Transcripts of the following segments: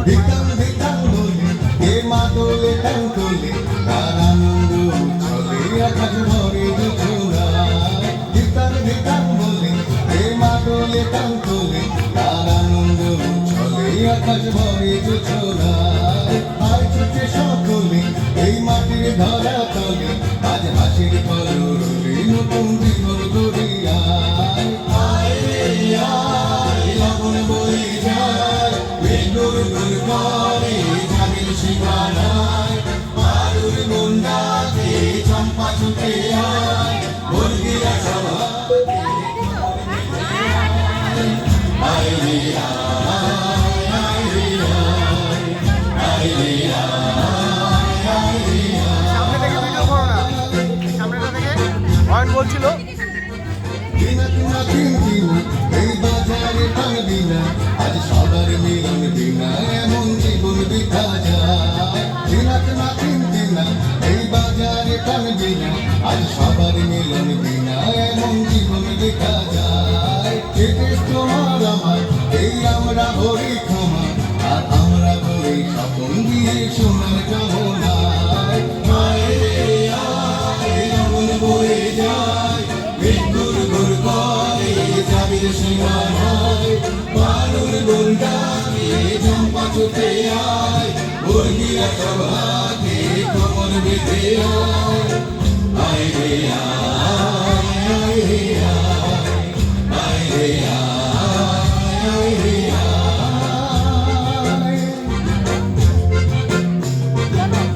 ধিতাং ধিতাং বলে এ মা দোলে টাং তোলে তার আনন্দ চলে আকাশ ভরে জোছনায়। ধিতাং ধিতাং বলে এ মা দোলে টাং তোলে তার আনন্দ চলে আকাশ ভরে জোছনায়। আয় ছুটে সকলে এই মাটির ধরা তলে আজ হাসির কলরবে নতুন জীবন গড়িয়ায়। আয় রে আয় লগন বয়ে যায় বেলুর গুল করে জাগির সীমানায়। বালুর গুন্ডাতে চম্পা ছুটে আয় বর্গিয়া সভা আয় রে আয় আয় রে আয় রে আয় রে সামনে থেকে ভিডিও করো না, সামনেটা থেকে পয়েন্ট বলছিল। দিনা দিনা দিন দিন এই বাজারে টানবি না আজ সবার মিলন বিনা এমন জীবন বৃথা যায়। দিনা দিনা দিন দিনা এই বাজারে টানবি না আজ সবার মিলন বিনা এমন জীবন বৃথা যায়। এতে তোমার আমার এই আমরা ভরি ক্ষমা আর আমরা ভরি স্বপন দিয়ে সোনার কামনায়। আয় রে আয় লগন বয়ে যায় মৃত্যুর গুর করে জাবির সীমানায়। বালুর গুন্ডাকে চম্পা ছুটে আয় বর্গিয়া সভাকে কমর বেঁধে আয়। আয় রে আয় আয় রে আয় রে আয় রে আয়।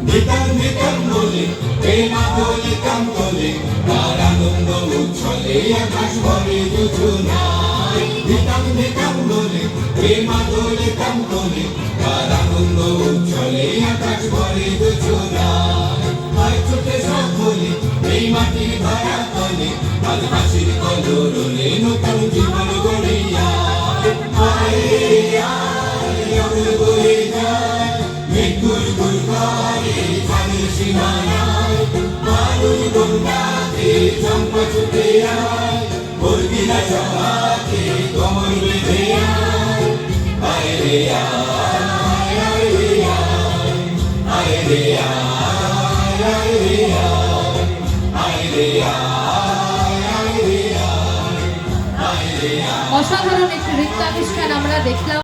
ধিতাং ধিতাং বলে এ মা দোলে টাং তোলে তার আনন্দ উচ্ছলে আকাশ ভরে জোছনায়। ধিতাং ধিতাং বলে এ মা দোলে টাং তোলে তার আনন্দ উচ্ছলে আকাশ ভরে জোছনায়। আয় ছুটে সকলে এই মাটির ধরা তলে আজ হাসির কলরবে নতুন জীবন গড়িয়ায়। আয় রে আয় লগন বয়ে যায় মৃত্যুর গুল করে জাগির সীমানায়। বালুর গুন্ডাকে চম্পা ছুটে আয় বর্গিয়া সভাকে কমর বেঁধে আয়। আয় রে আয় আয় রে আয় রে আয় আয় রে আয় রে আয় আয় রে আয় রে আয়। অসাধারণ একটি নৃত্যানুষ্ঠান আমরা দেখলাম।